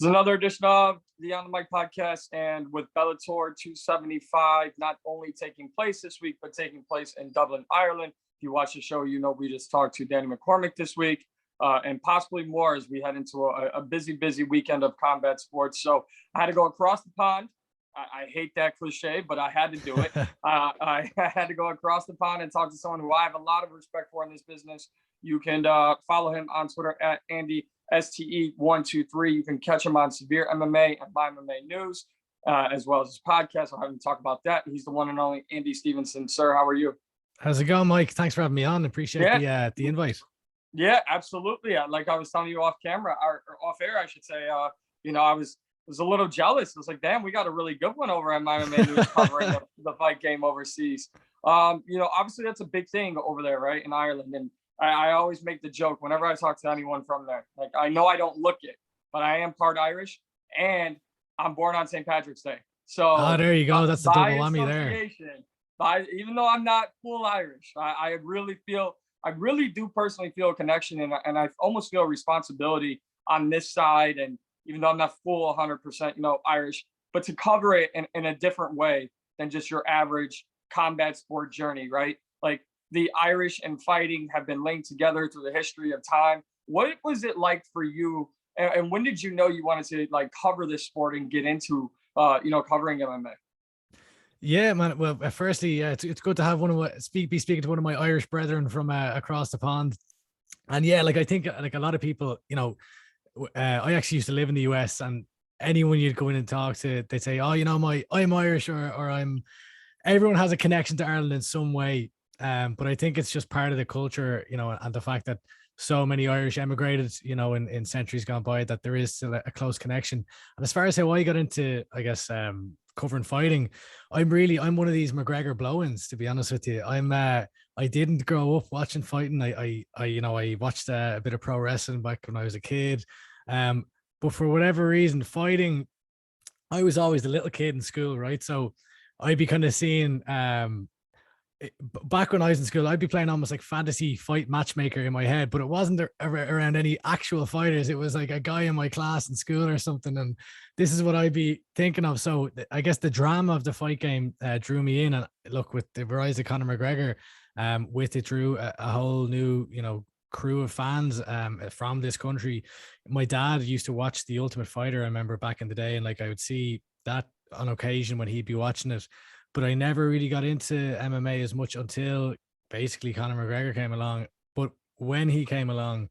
It's another edition of the On the Mic podcast, and with Bellator 275 not only taking place this week, but taking place in Dublin, Ireland. If you watch the show, you know we just talked to Danny McCormick this week, and possibly more as we head into a busy weekend of combat sports. So I had to go across the pond. I hate that cliche, but I had to do it. I had to go across the pond and talk to someone who I have a lot of respect for in this business. You can follow him on Twitter at Andy STE123. You can catch him on Severe MMA and My MMA News, as well as his podcast. I'll have him talk about that. He's the one and only Andy Stevenson. Sir, how are you? How's it going, Mike? Thanks for having me on. Appreciate the invite. Yeah, absolutely. Like I was telling you off camera, or off air, I should say. I was a little jealous. I was like, damn, we got a really good one over at My MMA News covering the fight game overseas. Obviously that's a big thing over there, right, in Ireland. And I always make the joke whenever I talk to anyone from there. Like, I know I don't look it, but I am part Irish, and I'm born on St. Patrick's Day. So there you go. That's the double whammy there. Even though I'm not full Irish, I really do personally feel a connection, and I almost feel a responsibility on this side. And even though I'm not full 100%, Irish, but to cover it in a different way than just your average combat sport journey, right? Like, the Irish and fighting have been linked together through the history of time. What was it like for you? And when did you know you wanted to cover this sport and get into, covering MMA? Yeah, man. Well, firstly, it's good to have be speaking to one of my Irish brethren from across the pond. And yeah, I think a lot of people, I actually used to live in the US, and anyone you'd go in and talk to, they'd say, oh, I'm Irish or everyone has a connection to Ireland in some way. But I think it's just part of the culture, and the fact that so many Irish emigrated, in centuries gone by, that there is still a close connection. And as far as how I got into, I guess, covering fighting, I'm one of these McGregor blow-ins, to be honest with you. I didn't grow up watching fighting. I watched a bit of pro wrestling back when I was a kid. But for whatever reason, fighting, I was always the little kid in school, right? So I'd be kind of seeing, back when I was in school, I'd be playing almost like fantasy fight matchmaker in my head, but it wasn't around any actual fighters. It was like a guy in my class in school or something. And this is what I'd be thinking of. So I guess the drama of the fight game drew me in. And look, with the rise of Conor McGregor, with it drew a whole new, crew of fans from this country. My dad used to watch The Ultimate Fighter, I remember, back in the day. And I would see that on occasion when he'd be watching it. But I never really got into MMA as much until basically Conor McGregor came along. But when he came along,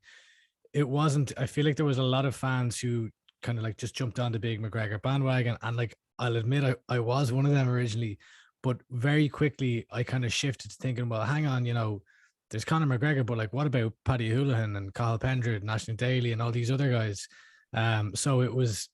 I feel like there was a lot of fans who kind of just jumped on the big McGregor bandwagon. And I'll admit, I was one of them originally, but very quickly I kind of shifted to thinking, well, hang on, there's Conor McGregor, but what about Paddy Holohan and Cathal Pendred and Ashley Daly and all these other guys? So it was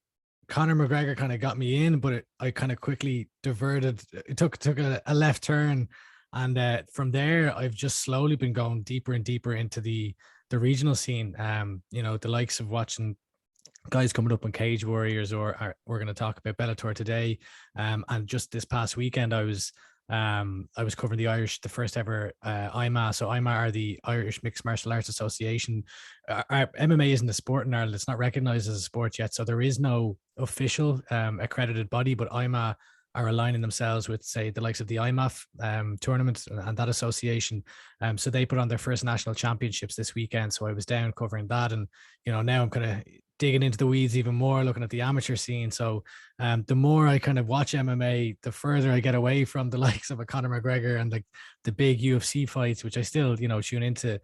Conor McGregor kind of got me in, but I kind of quickly diverted. It took a left turn, and from there I've just slowly been going deeper and deeper into the regional scene. The likes of watching guys coming up on Cage Warriors, or we're going to talk about Bellator today. And just this past weekend, I was covering the first ever IMA. So IMA are the Irish Mixed Martial Arts Association. MMA isn't a sport in Ireland. It's not recognized as a sport yet. So there is no official accredited body, but IMA are aligning themselves with, say, the likes of the IMAF tournament and that association. So they put on their first national championships this weekend. So I was down covering that. And, now I'm kind of digging into the weeds even more, looking at the amateur scene. So the more I kind of watch MMA, the further I get away from the likes of a Conor McGregor and the big UFC fights, which I still, tune into.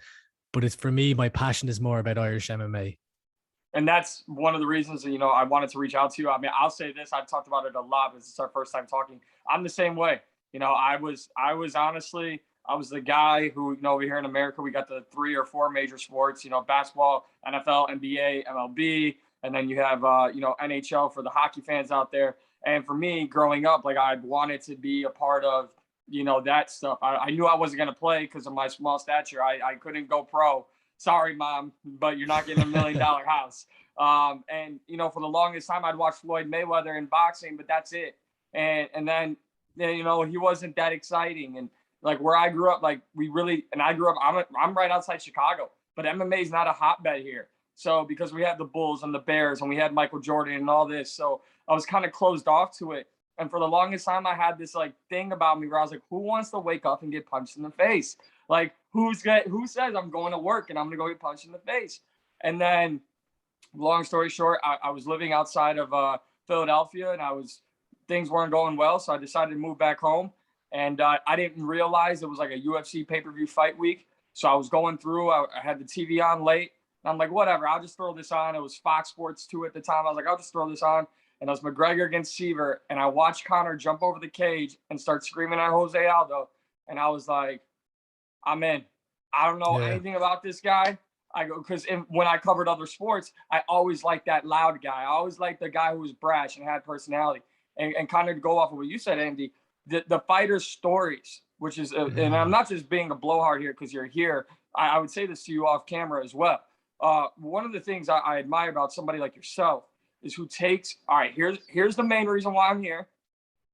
But it's, for me, my passion is more about Irish MMA. And that's one of the reasons, I wanted to reach out to you. I mean, I'll say this, I've talked about it a lot, but it's our first time talking. I'm the same way. I was honestly, I was the guy who, over here in America, we got the 3 or 4 major sports, basketball, NFL, NBA, MLB, and then you have, NHL for the hockey fans out there. And for me, growing up, I wanted to be a part of, that stuff. I knew I wasn't going to play because of my small stature. I couldn't go pro. Sorry, Mom, but you're not getting $1 million house. And, for the longest time, I'd watch Floyd Mayweather in boxing, but that's it. And then, he wasn't that exciting. And where I grew up, I'm right outside Chicago, but MMA is not a hotbed here. So because we had the Bulls and the Bears and we had Michael Jordan and all this, so I was kind of closed off to it. And for the longest time, I had this like thing about me where I was like, who wants to wake up and get punched in the face? Like, who says I'm going to work and I'm going to go get punched in the face? And then, long story short, I was living outside of Philadelphia, and things weren't going well, so I decided to move back home. And I didn't realize it was like a UFC pay-per-view fight week. So I was going through. I had the TV on late. And I'm like, whatever, I'll just throw this on. It was Fox Sports 2 at the time. I was like, I'll just throw this on. And it was McGregor against Seaver. And I watched Conor jump over the cage and start screaming at Jose Aldo. And I was like, I'm in. I don't know anything about this guy. I go, because when I covered other sports, I always liked that loud guy. I always liked the guy who was brash and had personality. And kind of to go off of what you said, Andy, the fighters' stories, which is, and I'm not just being a blowhard here because you're here. I would say this to you off camera as well. One of the things I admire about somebody like yourself is who takes, all right, here's the main reason why I'm here,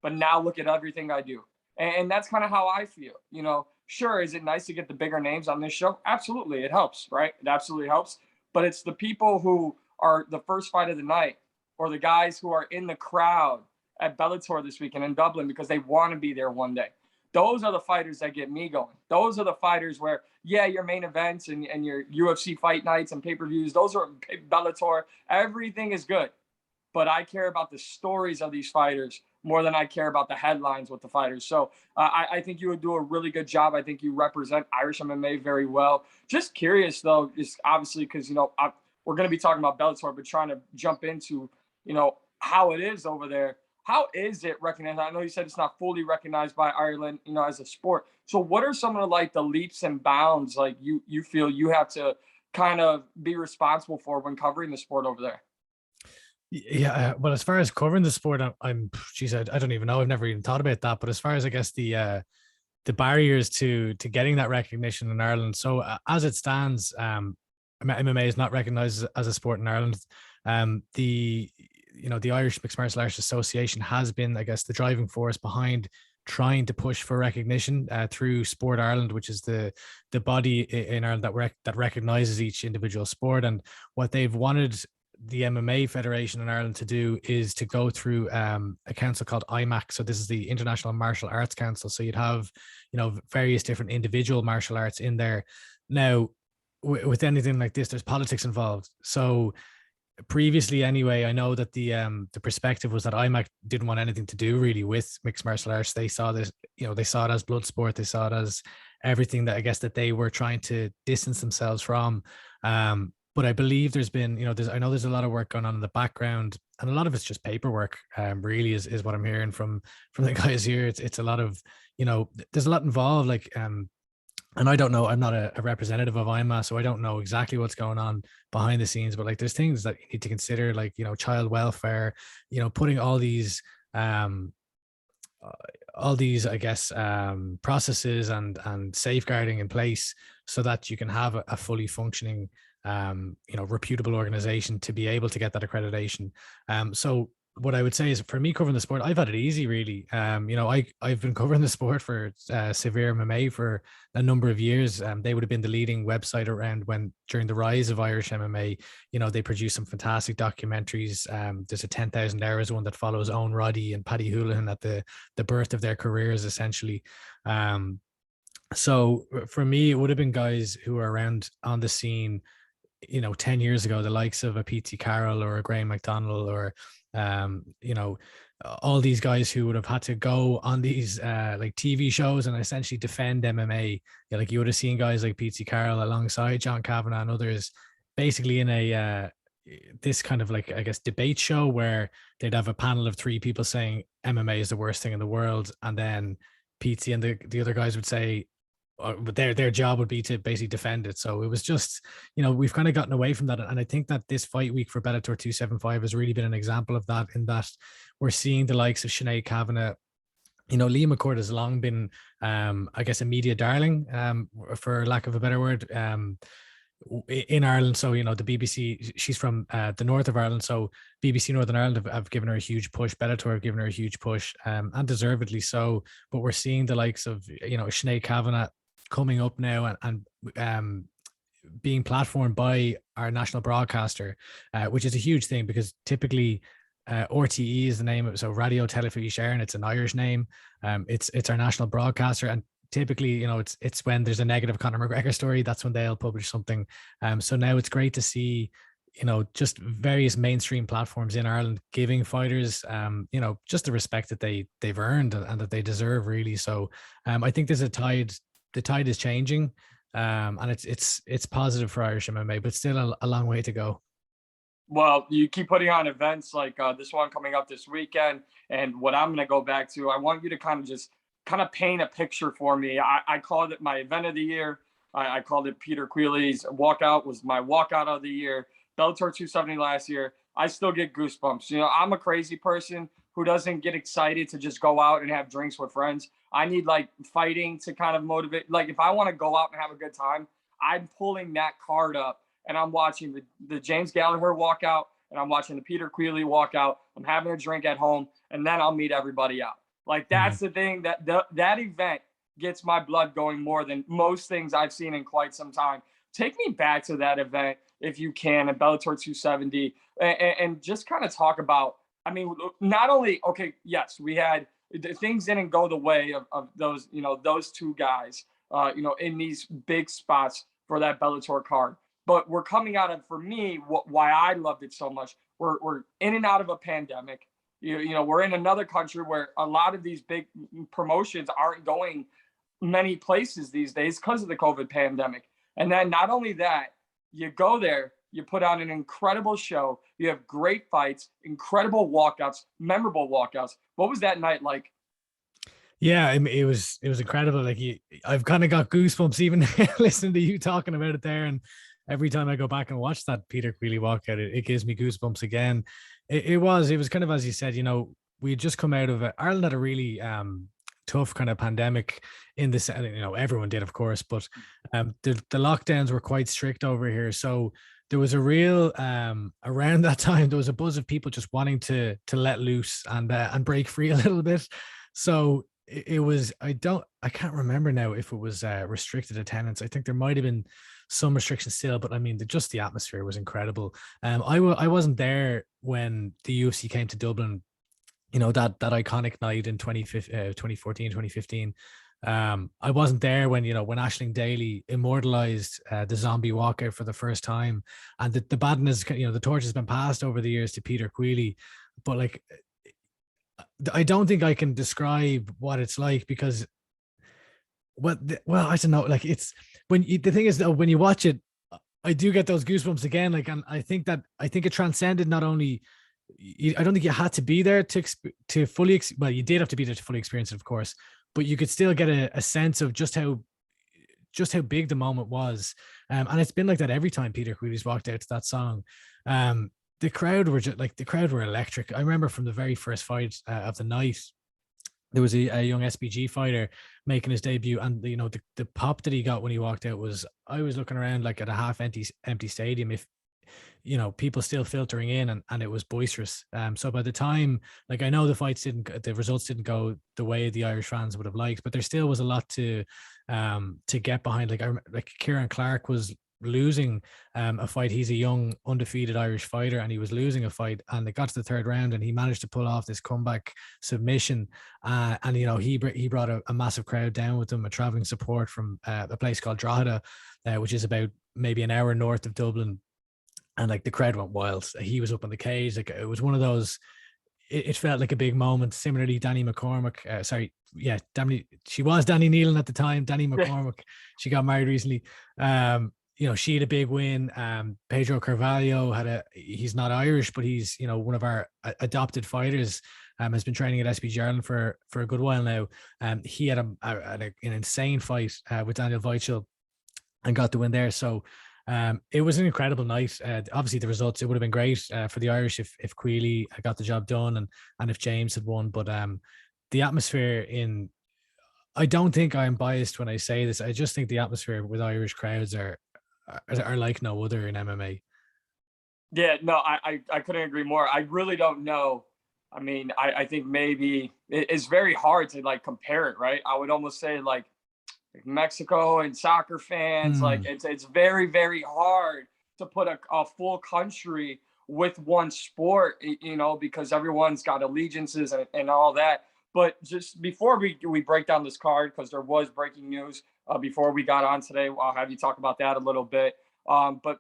but now look at everything I do. And that's kind of how I feel. You know, sure, is it nice to get the bigger names on this show? Absolutely, it helps, right? It absolutely helps. But it's the people who are the first fight of the night, or the guys who are in the crowd at Bellator this weekend in Dublin because they want to be there one day. Those are the fighters that get me going. Those are the fighters where, yeah, your main events and your UFC fight nights and pay-per-views, those are Bellator. Everything is good. But I care about the stories of these fighters more than I care about the headlines with the fighters. So I think you would do a really good job. I think you represent Irish MMA very well. Just curious, though, just obviously because, you know, we're going to be talking about Bellator, but trying to jump into, you know, how it is over there. How is it recognized? I know you said it's not fully recognized by Ireland, you know, as a sport. So what are some of the leaps and bounds like you feel you have to kind of be responsible for when covering the sport over there? Yeah, well, as far as covering the sport, geez, I don't even know. I've never even thought about that. But as far as I guess the barriers to getting that recognition in Ireland, so as it stands, MMA is not recognized as a sport in Ireland. The Irish Mixed Martial Arts Association has been, I guess, the driving force behind trying to push for recognition through Sport Ireland, which is the body in Ireland that recognizes each individual sport. And what they've wanted the MMA Federation in Ireland to do is to go through a council called IMAC. So this is the International Martial Arts Council. So you'd have, you know, various different individual martial arts in there. Now, with anything like this, there's politics involved. So previously anyway, I know that the perspective was that IMAC didn't want anything to do really with mixed martial arts. They saw this, you know, they saw it as blood sport. They saw it as everything that I guess that they were trying to distance themselves from. But I believe there's been, you know, I know there's a lot of work going on in the background, and a lot of it's just paperwork. Really is what I'm hearing from the guys here. It's a lot of, you know, there's a lot involved. Like, and I don't know, I'm not a representative of IMA, so I don't know exactly what's going on behind the scenes. But like, there's things that you need to consider, like, you know, child welfare, you know, putting all these, I guess, processes and safeguarding in place so that you can have a fully functioning, you know, reputable organization to be able to get that accreditation. So what I would say is, for me covering the sport, I've had it easy, really. You know, I've been covering the sport for Severe MMA for a number of years. They would have been the leading website around during the rise of Irish MMA. You know, they produced some fantastic documentaries. There's a 10,000 Hours one that follows Owen Roddy and Paddy Houlihan at the birth of their careers, essentially. So for me, it would have been guys who were around on the scene, you know, 10 years ago, the likes of a PT Carroll or a Graham McDonald or, you know, all these guys who would have had to go on these like TV shows and essentially defend MMA. Yeah, like you would have seen guys like PT Carroll alongside John Kavanagh and others, basically in a this kind of, like, I guess, debate show where they'd have a panel of three people saying MMA is the worst thing in the world, and then PT and the other guys would say, but their job would be to basically defend it. So it was just, you know, we've kind of gotten away from that. And I think that this fight week for Bellator 275 has really been an example of that, in that we're seeing the likes of Sinead Kavanagh. You know, Liam McCord has long been, I guess, a media darling, for lack of a better word, in Ireland. So, you know, the BBC, she's from the north of Ireland. So BBC Northern Ireland have given her a huge push. Bellator have given her a huge push, and deservedly so. But we're seeing the likes of, you know, Sinead Kavanagh coming up now and being platformed by our national broadcaster, which is a huge thing because typically RTE is the name of it, so Radio Telefí Sharon. It's an Irish name. It's our national broadcaster, and typically, you know, it's when there's a negative Conor McGregor story, that's when they'll publish something. So now it's great to see, you know, just various mainstream platforms in Ireland giving fighters, you know, just the respect that they've earned and that they deserve, really. So I think there's a tide. The tide is changing, and it's positive for Irish MMA, but still a long way to go. Well, you keep putting on events like this one coming up this weekend, and what I'm going to go back to, I want you to kind of paint a picture for me. I called it my event of the year. I called it Peter Quealy's walkout was my walkout of the year. Bellator 270 last year. I still get goosebumps. You know, I'm a crazy person who doesn't get excited to just go out and have drinks with friends. I need like fighting to kind of motivate. Like if I want to go out and have a good time, I'm pulling that card up and I'm watching the James Gallagher walkout and I'm watching the Peter Quealy walkout. I'm having a drink at home and then I'll meet everybody out. Like that's the thing that event gets my blood going more than most things I've seen in quite some time. Take me back to that event if you can at Bellator 270 and just kind of talk about, I mean, not only, okay, yes, we had things didn't go the way of those, you know, those two guys, you know, in these big spots for that Bellator card. But we're coming out of, for me, why I loved it so much. We're in and out of a pandemic. You know, we're in another country where a lot of these big promotions aren't going many places these days because of the COVID pandemic. And then not only that, you go there, you put on an incredible show. You have great fights, incredible walkouts, memorable walkouts. What was that night like? Yeah, it was incredible. Like I've kind of got goosebumps even listening to you talking about it there. And every time I go back and watch that Peter Quealy walkout, it gives me goosebumps again. It was kind of, as you said, you know, we had just come out of it. Ireland had a really tough kind of pandemic in this, you know, everyone did, of course, but the lockdowns were quite strict over here. So there was a real around that time, there was a buzz of people just wanting to let loose and break free a little bit. So it was, I can't remember now if it was restricted attendance. I think there might have been some restrictions still, but I mean, just the atmosphere was incredible. I wasn't there when the UFC came to Dublin, you know, that iconic night in 2014, 2015. I wasn't there when, you know, when Aisling Daly immortalized the zombie walkout for the first time, and the badness, you know, the torch has been passed over the years to Peter Quealy, but like, I don't think I can describe what it's like because well, I don't know. Like it's the thing is though, when you watch it, I do get those goosebumps again. Like, and I think it transcended not only. I don't think you had to be there to fully. Well, you did have to be there to fully experience it, of course, but you could still get a sense of just how big the moment was. And it's been like that every time Peter Quealy's walked out to that song. The crowd were just like, the crowd were electric. I remember from the very first fight of the night, there was a young SBG fighter making his debut, and you know, the pop that he got when he walked out was, I was looking around like at a half empty stadium, if you know, people still filtering in, and it was boisterous. So by the time, like, I know the results didn't go the way the Irish fans would have liked, but there still was a lot to get behind. Like Kieran Clark was losing a fight. He's a young undefeated Irish fighter, and he was losing a fight, and it got to the third round and he managed to pull off this comeback submission, and you know, he brought a massive crowd down with him, a traveling support from a place called Drogheda, which is about maybe an hour north of Dublin, and like the crowd went wild. He was up on the cage. Like, it was one of those, it felt like a big moment. Similarly, Danny McCormick, she was Danny Nealon at the time. Danny McCormick, she got married recently. You know, she had a big win. Pedro Carvalho he's not Irish, but he's, you know, one of our adopted fighters. Has been training at SBG Ireland for a good while now. He had an insane fight with Daniel Weichel and got the win there. So it was an incredible night. Obviously, the results, it would have been great for the Irish if Quealy had got the job done and if James had won. But the atmosphere I don't think I'm biased when I say this. I just think the atmosphere with Irish crowds are like no other in MMA. Yeah, no, I couldn't agree more. I really don't know. I mean, I think maybe it's very hard to like compare it, right? I would almost say like Mexico and soccer fans. Like it's very, very hard to put a full country with one sport, because everyone's got allegiances and all that. But just before we break down this card, because there was breaking news before we got on today, I'll have you talk about that a little bit. But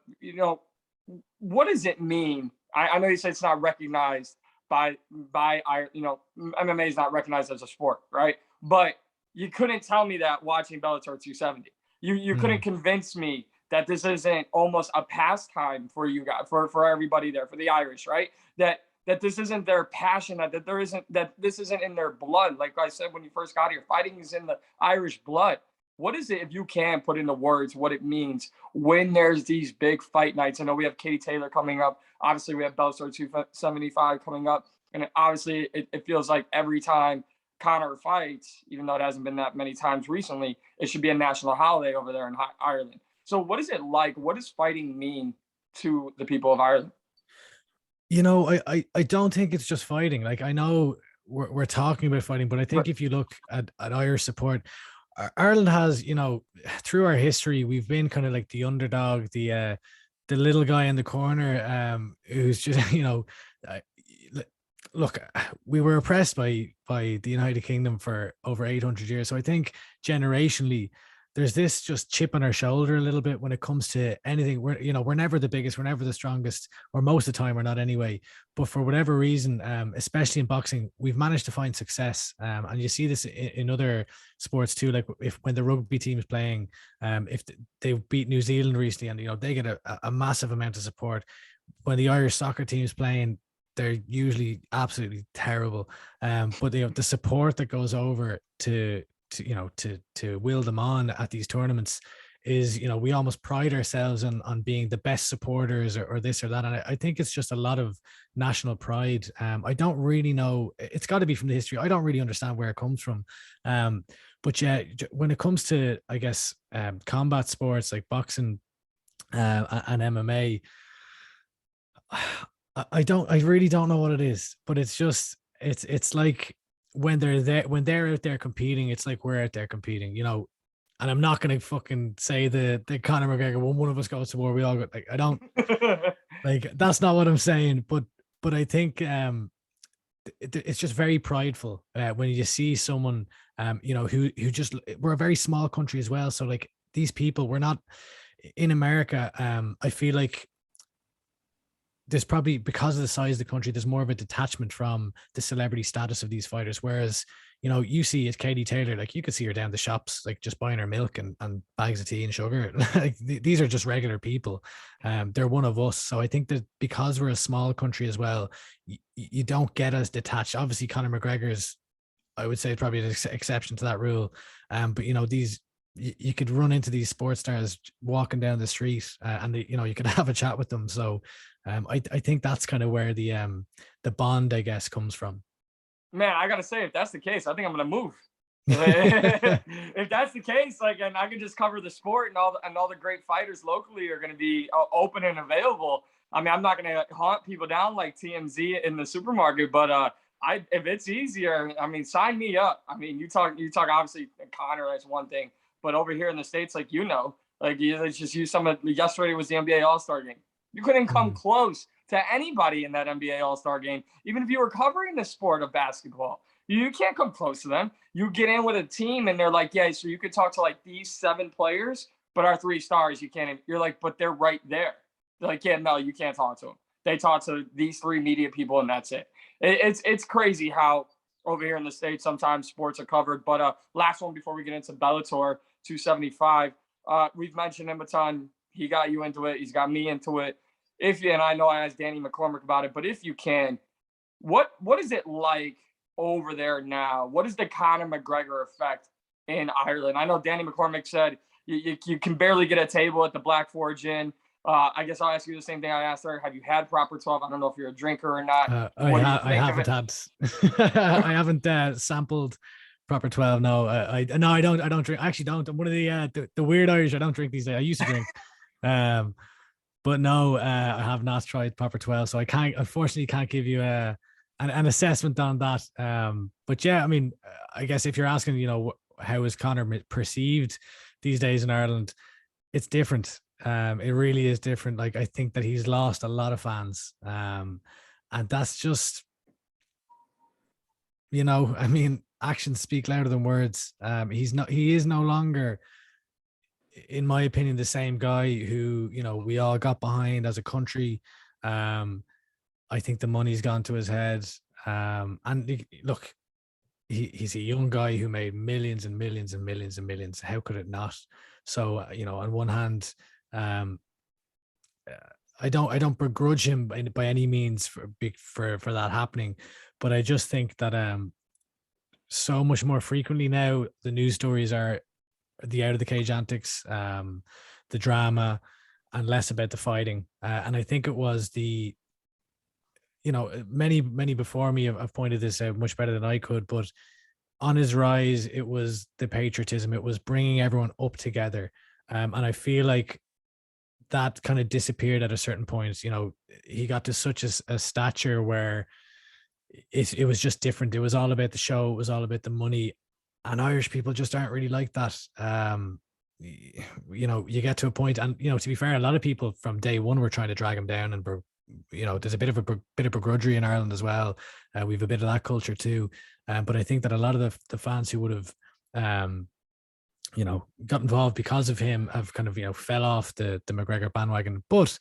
what does it mean? I know you said it's not recognized by MMA is not recognized as a sport, right? But you couldn't tell me that watching Bellator 270. You couldn't convince me that this isn't almost a pastime for you guys, for everybody there, for the Irish, right? That this isn't their passion, that this isn't in their blood. Like I said when you first got here, fighting is in the Irish blood. What is it, if you can put into words what it means when there's these big fight nights? I know we have Katie Taylor coming up. Obviously, we have Bellator 275 coming up. And obviously, it feels like every time Conor fights, even though it hasn't been that many times recently, it should be a national holiday over there in Ireland. So what is it like? What does fighting mean to the people of Ireland? I don't think it's just fighting. Like, I know we're talking about fighting, but I think if you look at Irish support, Ireland has, through our history, we've been kind of like the underdog, the little guy in the corner, who's just, look, we were oppressed by the United Kingdom for over 800 years. So I think generationally, there's this just chip on our shoulder a little bit when it comes to anything. We're never the biggest, we're never the strongest, or most of the time we're not anyway. But for whatever reason, especially in boxing, we've managed to find success. And you see this in other sports too. Like when the rugby team is playing, if they beat New Zealand recently, and they get a massive amount of support. When the Irish soccer team is playing, they're usually absolutely terrible. But the support that goes over to will them on at these tournaments is, we almost pride ourselves on being the best supporters or this or that. And I think it's just a lot of national pride. I don't really know. It's got to be from the history. I don't really understand where it comes from. But yeah, when it comes to, I guess, combat sports like boxing and MMA, I really don't know what it is, but it's like when they're out there competing, it's like we're out there competing, and I'm not going to fucking say the Conor McGregor, when one of us goes to war, we all go, like, I don't like, that's not what I'm saying, but I think it's just very prideful when you see someone who just, we're a very small country as well. So like these people, we're not in America. I feel like there's probably, because of the size of the country, there's more of a detachment from the celebrity status of these fighters. Whereas, you see it's Katie Taylor, like you could see her down the shops, like just buying her milk and bags of tea and sugar. Like these are just regular people. They're one of us. So I think that because we're a small country as well, you don't get as detached. Obviously, Conor McGregor's, I would say, probably an exception to that rule. But these, you could run into these sports stars walking down the street, and you could have a chat with them. So I think that's kind of where the bond, I guess, comes from. Man, I gotta say, if that's the case, I think I'm gonna move. If that's the case, like, and I can just cover the sport, and all the great fighters locally are gonna be open and available. I mean, I'm not gonna hunt people down like TMZ in the supermarket, but if it's easier, I mean, sign me up. I mean, you talk obviously Conor, that's one thing, but over here in the States, like, let's just use yesterday was the NBA All-Star game. You couldn't come close to anybody in that NBA All-Star game, even if you were covering the sport of basketball. You can't come close to them. You get in with a team and they're like, yeah, so you could talk to like these 7 players, but our 3 stars, you can't. You're like, but they're right there. They're like, yeah, no, you can't talk to them. They talk to these 3 media people and that's it. It's crazy how over here in the States sometimes sports are covered. But last one before we get into Bellator 275, we've mentioned him a ton. He got you into it. He's got me into it. And I know I asked Danny McCormick about it, but if you can, what is it like over there now? What is the Conor McGregor effect in Ireland? I know Danny McCormick said you can barely get a table at the Black Forge Inn. I guess I'll ask you the same thing I asked her. Have you had Proper 12? I don't know if you're a drinker or not. I haven't sampled Proper 12. No, I don't drink. I actually don't. I'm one of the weird Irish. I don't drink these days. I used to drink. But no, I have not tried Proper 12, so I unfortunately can't give you an assessment on that. But yeah, I mean, I guess if you're asking, how is Conor perceived these days in Ireland, it's different. It really is different. Like, I think that he's lost a lot of fans. And that's just, I mean, actions speak louder than words. He is no longer, in my opinion, the same guy who, we all got behind as a country. I think the money's gone to his head. And look, he's a young guy who made millions and millions and millions and millions. How could it not? So, on one hand, I don't begrudge him by any means for that happening, but I just think that so much more frequently now the news stories are the out of the cage antics, the drama, and less about the fighting. And I think it was many before me have pointed this out much better than I could, but on his rise, it was the patriotism. It was bringing everyone up together. And I feel like that kind of disappeared at a certain point. He got to such a stature where it was just different. It was all about the show. It was all about the money. And Irish people just aren't really like that. You get to a point, and, to be fair, a lot of people from day one were trying to drag him down, and there's a bit of begrudgery in Ireland as well. We've a bit of that culture too. But I think that a lot of the fans who would have, got involved because of him have kind of, fell off the McGregor bandwagon. But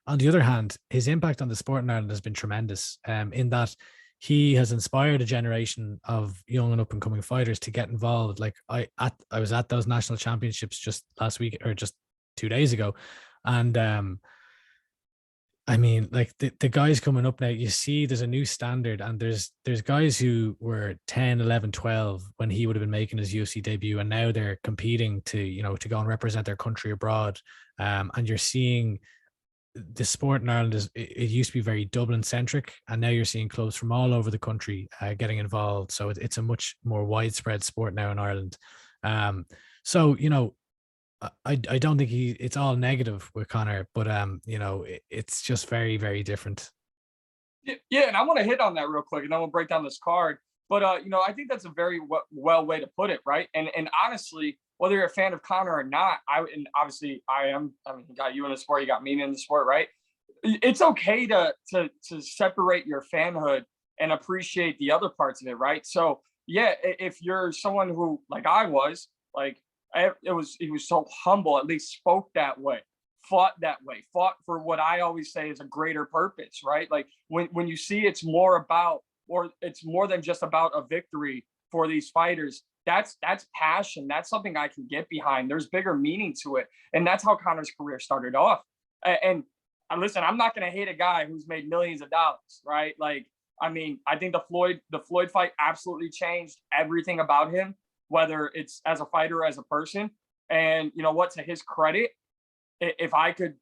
on the other hand, his impact on the sport in Ireland has been tremendous, in that he has inspired a generation of young and up and coming fighters to get involved. Like, I was at those national championships just last week, or just 2 days ago. And, I mean, like, the guys coming up now, you see there's a new standard, and there's guys who were 10, 11, 12 when he would have been making his UFC debut, and now they're competing to go and represent their country abroad. And you're seeing the sport in Ireland it used to be very Dublin centric, and now you're seeing clubs from all over the country getting involved. So it's a much more widespread sport now in Ireland. So, I don't think it's all negative with Conor, but it's just very, very different. Yeah, and I want to hit on that real quick, and then we'll break down this card. But I think that's a very well way to put it, right? And honestly, whether you're a fan of Conor or not, obviously I am. I mean, he got you in the sport, you got me in the sport, right? It's okay to separate your fanhood and appreciate the other parts of it, right? So yeah, if you're someone who, like I was, like, he was so humble, at least spoke that way, fought for what I always say is a greater purpose, right? Like, when you see it's more about, or it's more than just about a victory for these fighters, that's passion. That's something I can get behind. There's bigger meaning to it. And that's how Conor's career started off. And listen, I'm not going to hate a guy who's made millions of dollars, right? Like, I mean, I think the Floyd fight absolutely changed everything about him, whether it's as a fighter or as a person. And you know what, to his credit, if I could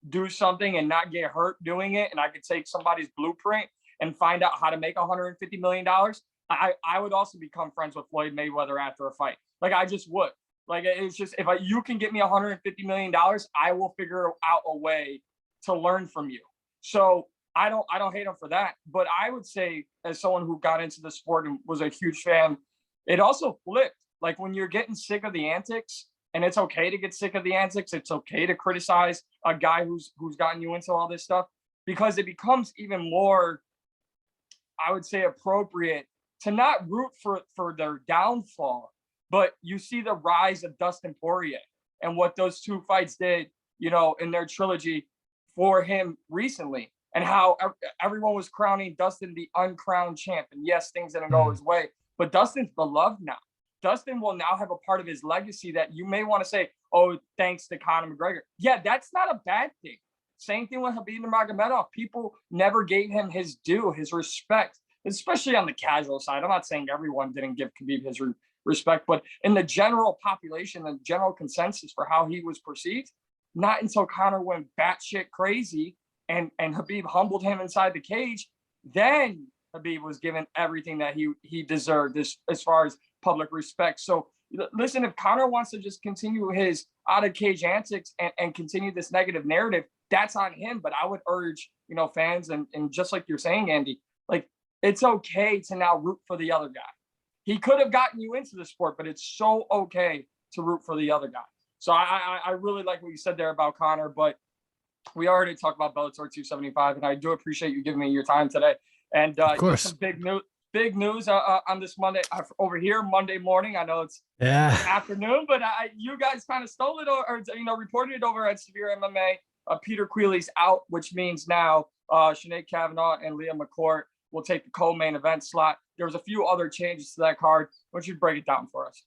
do something and not get hurt doing it, and I could take somebody's blueprint and find out how to make $150 million, I would also become friends with Floyd Mayweather after a fight. Like, I just would. Like, it's just, if you can get me $150 million, I will figure out a way to learn from you. So I don't hate him for that. But I would say, as someone who got into the sport and was a huge fan, it also flipped. Like, when you're getting sick of the antics, and it's okay to get sick of the antics, it's okay to criticize a guy who's gotten you into all this stuff, because it becomes even more, I would say, appropriate to not root for their downfall, but you see the rise of Dustin Poirier and what those two fights did, in their trilogy for him recently, and how everyone was crowning Dustin the uncrowned champ. And yes, things didn't go his way, but Dustin's beloved now. Dustin will now have a part of his legacy that you may want to say, oh, thanks to Conor McGregor. Yeah, that's not a bad thing. Same thing with Khabib Nurmagomedov. People never gave him his due, his respect, especially on the casual side. I'm not saying everyone didn't give Khabib his respect, but in the general population, the general consensus for how he was perceived, not until Conor went batshit crazy and Khabib humbled him inside the cage, then Khabib was given everything that he deserved as far as public respect. So listen, if Conor wants to just continue his out of cage antics and continue this negative narrative, that's on him. But I would urge, fans, and just like you're saying, Andy, like, it's okay to now root for the other guy. he could have gotten you into the sport, but it's so okay to root for the other guy. So I really like what you said there about Conor, but we already talked about Bellator 275, and I do appreciate you giving me your time today. And Of course. some big news on this Monday over here, Monday morning. I know it's afternoon, but you guys kind of stole it or reported it over at Severe MMA. Peter Quealy's out, which means now Sinead Kavanagh and Leah McCourt will take the co-main event slot. There was a few other changes to that card. Why don't you break it down for us?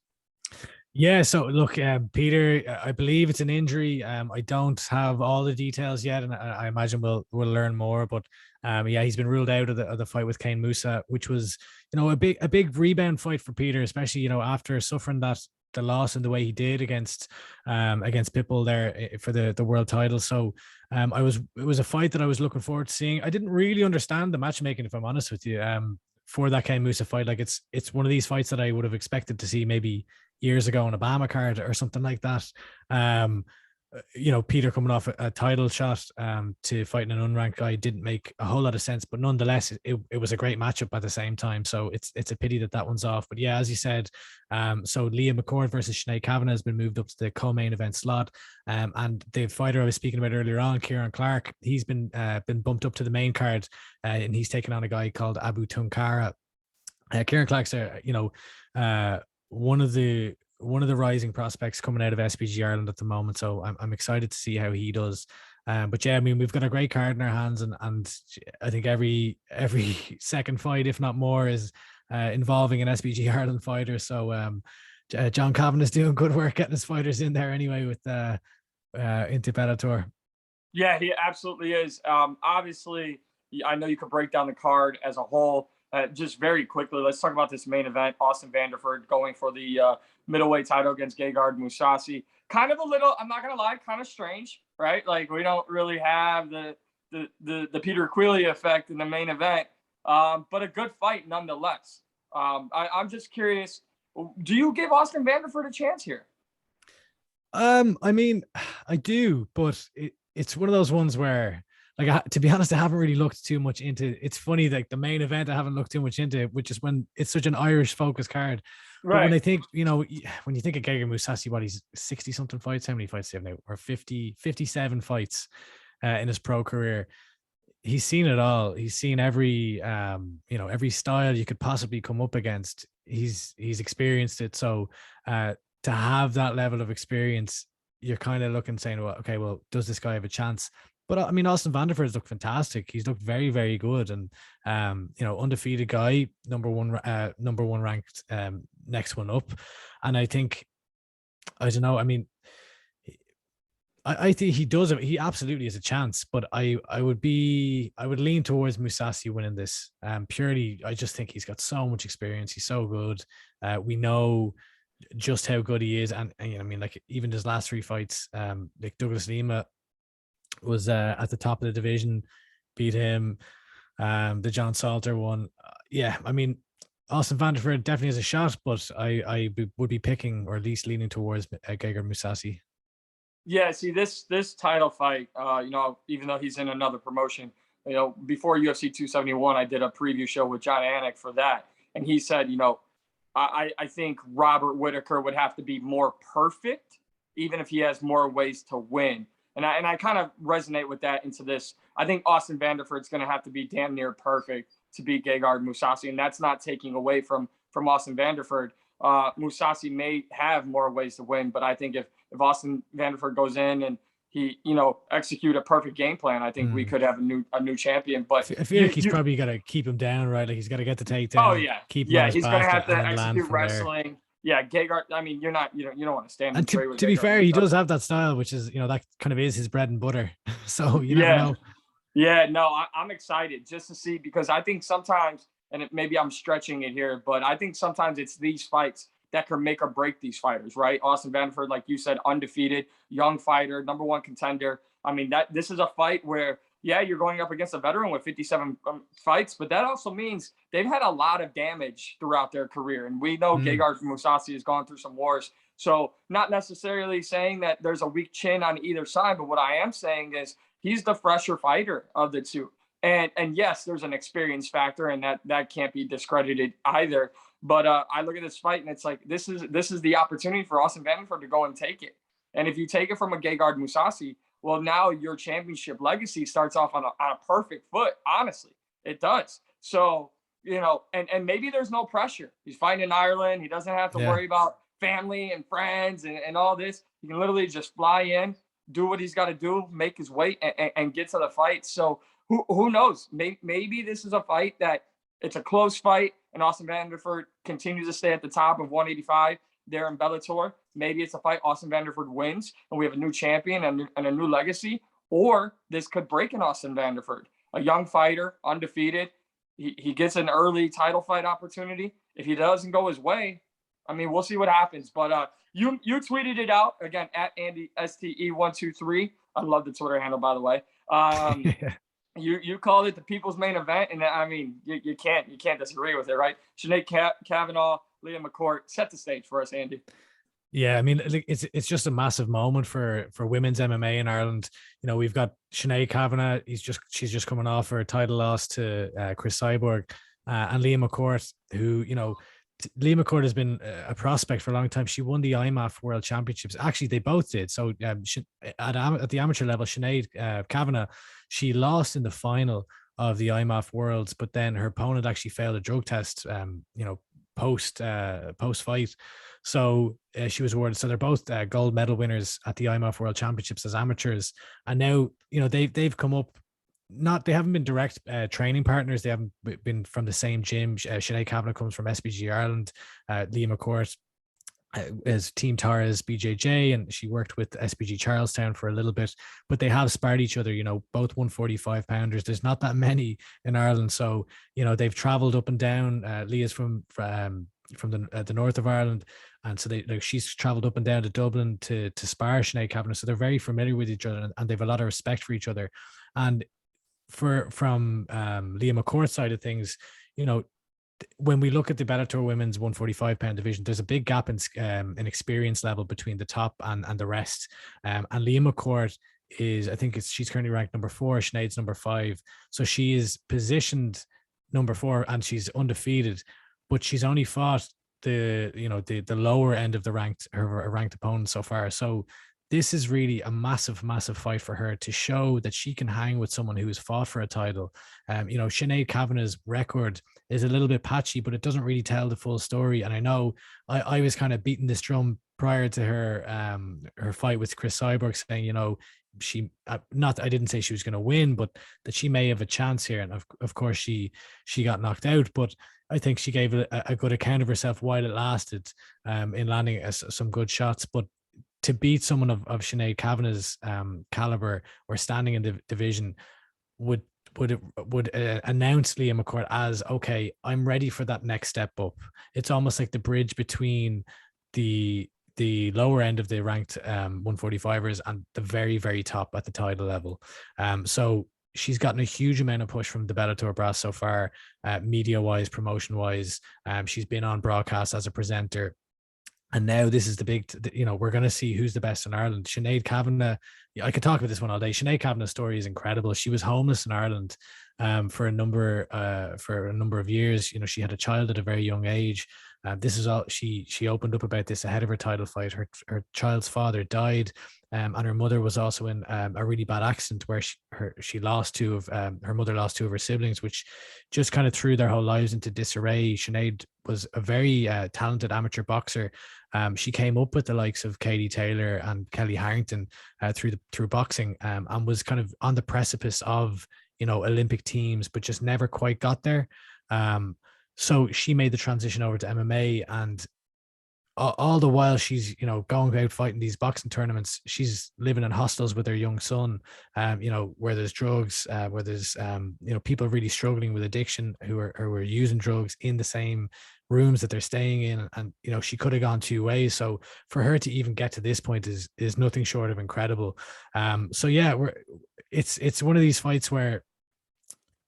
Yeah, so look, Peter, I believe it's an injury. I don't have all the details yet, and I imagine we'll learn more. But yeah, he's been ruled out of the fight with Kane Musa, which was a big rebound fight for Peter, especially after suffering the loss in the way he did against Pitbull there for the world title. So it was a fight that I was looking forward to seeing. I didn't really understand the matchmaking, if I'm honest with you. For that Kane Musa fight, like it's one of these fights that I would have expected to see maybe years ago on a Bama card or something like that. Peter coming off a title shot to fighting an unranked guy didn't make a whole lot of sense, but nonetheless, it was a great matchup at the same time. So it's a pity that one's off. But yeah, as you said, so Leah McCord versus Sinead Kavanagh has been moved up to the co-main event slot. And the fighter I was speaking about earlier on, Kieran Clark, he's been bumped up to the main card, and he's taken on a guy called Abu Tunkara. Kieran Clark's one of the rising prospects coming out of SBG Ireland at the moment. So I'm excited to see how he does. But yeah, I mean, we've got a great card in our hands, and I think every second fight, if not more, is involving an SBG Ireland fighter. So John Cavan is doing good work getting his fighters in there anyway with into Bellator. Yeah, he absolutely is. Obviously, I know you could break down the card as a whole. Just very quickly, let's talk about this main event. Austin Vanford going for the middleweight title against Gegard Mousasi. Kind of a little, I'm not going to lie, kind of strange, right? Like, we don't really have the Peter Quealy effect in the main event, but a good fight nonetheless. I'm just curious, do you give Austin Vanford a chance here? I mean, I do, but it's one of those ones where, like, to be honest, I haven't really looked too much into. It's funny, like the main event, I haven't looked too much into, which is when it's such an Irish focused card. Right. But when I think, when you think of Gegard Mousasi, what, he's 60 something fights, how many fights do you have now? Or 57 fights in his pro career. He's seen it all. He's seen every, every style you could possibly come up against. He's experienced it. So to have that level of experience, you're kind of looking, saying, well, okay, well, does this guy have a chance? But I mean, Austin Vanford has looked fantastic. He's looked very, very good, and undefeated guy, number one ranked, next one up. And I think, I don't know. I mean, I think he does. He absolutely has a chance. But I would lean towards Mousasi winning this. Purely, I just think he's got so much experience. He's so good. We know just how good he is, and I mean, like, even his last three fights, like Douglas Lima was at the top of the division, beat him. The John Salter one. Yeah, I mean, Austin Vanford definitely has a shot, but I would be picking, or at least leaning towards, Gegard Mousasi. Yeah, see, this title fight, even though he's in another promotion, before UFC 271, I did a preview show with John Anik for that, and he said, I think Robert Whitaker would have to be more perfect, even if he has more ways to win. And I kind of resonate with that into this. I think Austin Vanford's going to have to be damn near perfect to beat Gegard Mousasi, and that's not taking away from Austin Vanford. Mousasi may have more ways to win, but I think if Austin Vanford goes in and he, execute a perfect game plan, I think we could have a new champion. But I feel like he's probably got to keep him down, right? Like, he's got to get the takedown. Oh yeah, keep him on his he's going to have to execute wrestling. There. Yeah, Gegard. I mean, you don't want to stand. And to be fair, he does have that style, which is, that kind of is his bread and butter. So you never know. Yeah, no, I'm excited just to see, because I think sometimes, and maybe I'm stretching it here, but I think sometimes it's these fights that can make or break these fighters, right? Austin Vanford, like you said, undefeated, young fighter, number one contender. I mean, this is a fight where, yeah, you're going up against a veteran with 57 fights, but that also means they've had a lot of damage throughout their career. And we know Gegard Mousasi has gone through some wars. So not necessarily saying that there's a weak chin on either side, but what I am saying is he's the fresher fighter of the two. And yes, there's an experience factor, and that can't be discredited either. But I look at this fight, and it's like this is the opportunity for Austin Vanford to go and take it. And if you take it from a Gegard Mousasi, well, now your championship legacy starts off on a perfect foot. Honestly, it does. So, and maybe there's no pressure. He's fighting in Ireland. He doesn't have to worry about family and friends and all this. He can literally just fly in, do what he's got to do, make his weight, and get to the fight. So who knows? Maybe this is a fight that it's a close fight, and Austin Vanderford continues to stay at the top of 185 there in Bellator. Maybe it's a fight Austin Vanderford wins, and we have a new champion and a new legacy. Or this could break an Austin Vanderford, a young fighter, undefeated. He gets an early title fight opportunity. If he doesn't go his way, I mean, we'll see what happens. But you tweeted it out again at Andy STE123. I love the Twitter handle, by the way. You called it the people's main event, and I mean, you can't disagree with it, right? Sinead Kavanagh, Leah McCourt, set the stage for us, Andy. Yeah, I mean, it's just a massive moment for women's MMA in Ireland. We've got Sinead Kavanagh. She's just coming off her title loss to Chris Cyborg, and Leah McCourt, who Leah McCourt has been a prospect for a long time. She won the IMAF World Championships. Actually, they both did. So at the amateur level, Sinead Kavanagh, she lost in the final of the IMAF Worlds, but then her opponent actually failed a drug test. Post fight. So she was awarded. So they're both gold medal winners at the IMAF World Championships as amateurs. And now they've come up. They haven't been direct training partners. They haven't been from the same gym. Sinead Kavanagh comes from SBG Ireland. Leah McCourt is Team Tara's BJJ, and she worked with SBG Charlestown for a little bit. But they have sparred each other. Both 145 pounders. There's not that many in Ireland, so they've travelled up and down. Leah's from the north of Ireland, and so she's travelled up and down to Dublin to spar Sinead Kavanagh. So they're very familiar with each other, and they've a lot of respect for each other. And from Leah McCourt's side of things, when we look at the Bellator women's 145 pound division, there's a big gap in experience level between the top and the rest. And Leah McCourt she's currently ranked number 4. Sinead's number 5. So she is positioned number 4, and she's undefeated, but she's only fought the lower end of her ranked opponents so far. So this is really a massive, massive fight for her to show that she can hang with someone who has fought for a title. Sinead Kavanagh's record is a little bit patchy, but it doesn't really tell the full story. And I know I was kind of beating this drum prior to her fight with Chris Cyborg, saying, she I didn't say she was going to win, but that she may have a chance here. And of course she got knocked out, but I think she gave a good account of herself while it lasted, in landing some good shots. But to beat someone of Sinead Kavanagh's caliber or standing in the division would announce Leah McCourt as, okay, I'm ready for that next step up. It's almost like the bridge between the lower end of the ranked 145ers and the very, very top at the title level. So she's gotten a huge amount of push from the Bellator brass so far, media-wise, promotion-wise. She's been on broadcast as a presenter. And now this is the big, we're going to see who's the best in Ireland. Sinead Kavanagh, I could talk about this one all day. Sinead Kavanagh's story is incredible. She was homeless in Ireland for a number of years. She had a child at a very young age. This is all she opened up about this ahead of her title fight. Her child's father died, and her mother was also in a really bad accident where she lost two of her mother lost 2 of her siblings, which just kind of threw their whole lives into disarray. Sinead was a very talented amateur boxer. She came up with the likes of Katie Taylor and Kelly Harrington through boxing, and was kind of on the precipice of Olympic teams, but just never quite got there. So she made the transition over to MMA, and all the while she's going out fighting these boxing tournaments, she's living in hostels with her young son, where there's drugs, where there's people really struggling with addiction who are using drugs in the same rooms that they're staying in, and she could have gone 2 ways. So for her to even get to this point is nothing short of incredible. So yeah, it's one of these fights where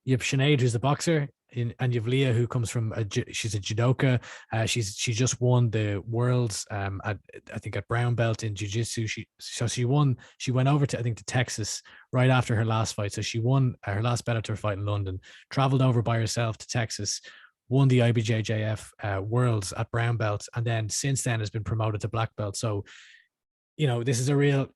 you have Sinead, who's the boxer, and you've Leah, who comes from she's a judoka. She just won the worlds at, I think, at brown belt in jiu-jitsu. She went over to, I think, to Texas right after her last fight. So she won her last Bellator fight in London, traveled over by herself to Texas, won the IBJJF worlds at brown belt, and then since then has been promoted to black belt. So this is a real,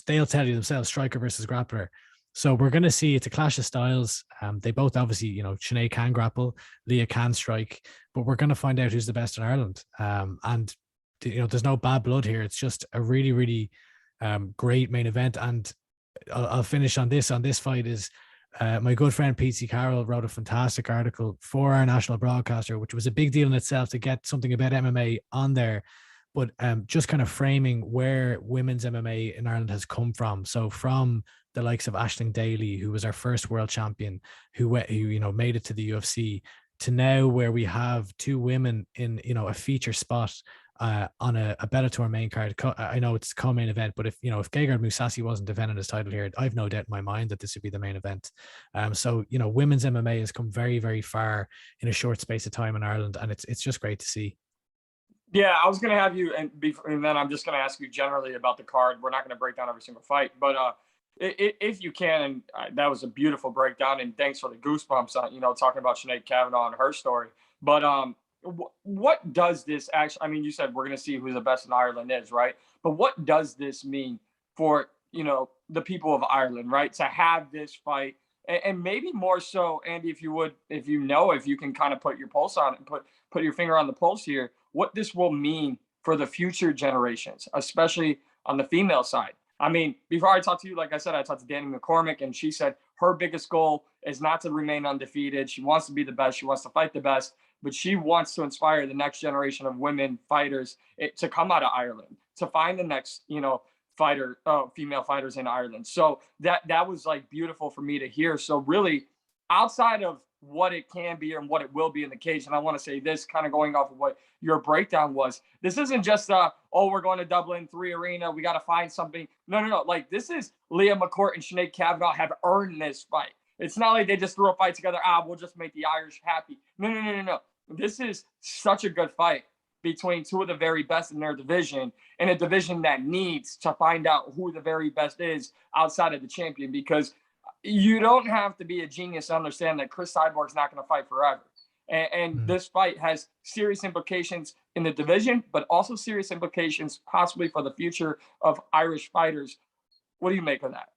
they'll tell you themselves, striker versus grappler. So we're going to see it's a clash of styles. They both obviously, Sinead can grapple, Leah can strike, but we're going to find out who's the best in Ireland. And there's no bad blood here. It's just a really, really great main event. And I'll finish on this. On this fight is my good friend Pete C. Carroll wrote a fantastic article for our national broadcaster, which was a big deal in itself to get something about MMA on there. But just kind of framing where women's MMA in Ireland has come from. So from the likes of Aisling Daly, who was our first world champion, who made it to the UFC, to now where we have two women in a feature spot on a Bellator main card. I know it's co-main event, but if Gegard Mousasi wasn't defending his title here, I've no doubt in my mind that this would be the main event. So women's MMA has come very, very far in a short space of time in Ireland, and it's just great to see. Yeah, I was going to have you, and then I'm just going to ask you generally about the card. We're not going to break down every single fight, but if you can, and that was a beautiful breakdown, and thanks for the goosebumps on, talking about Sinead Kavanagh and her story. But what does this actually, I mean, you said we're going to see who the best in Ireland is, right? But what does this mean for, the people of Ireland, right? To have this fight, and maybe more so, Andy, if you can kind of put your pulse on it and put your finger on the pulse here, what this will mean for the future generations, especially on the female side. I mean, before I talked to you, like I said, I talked to Danny McCormick, and she said her biggest goal is not to remain undefeated. She wants to be the best. She wants to fight the best, but she wants to inspire the next generation of women fighters to come out of Ireland, to find the next, female fighters in Ireland. So that was like beautiful for me to hear. So really, outside of what it can be and what it will be in the cage. And I want to say this, kind of going off of what your breakdown was. This isn't just we're going to Dublin 3 Arena, we got to find something. No. Like, this is Leah McCourt and Sinead Kavanagh have earned this fight. It's not like they just threw a fight together. We'll just make the Irish happy. No. This is such a good fight between two of the very best in their division, in a division that needs to find out who the very best is outside of the champion, because you don't have to be a genius to understand that Chris Cyborg's not going to fight forever. And this fight has serious implications in the division, but also serious implications possibly for the future of Irish fighters. What do you make of that?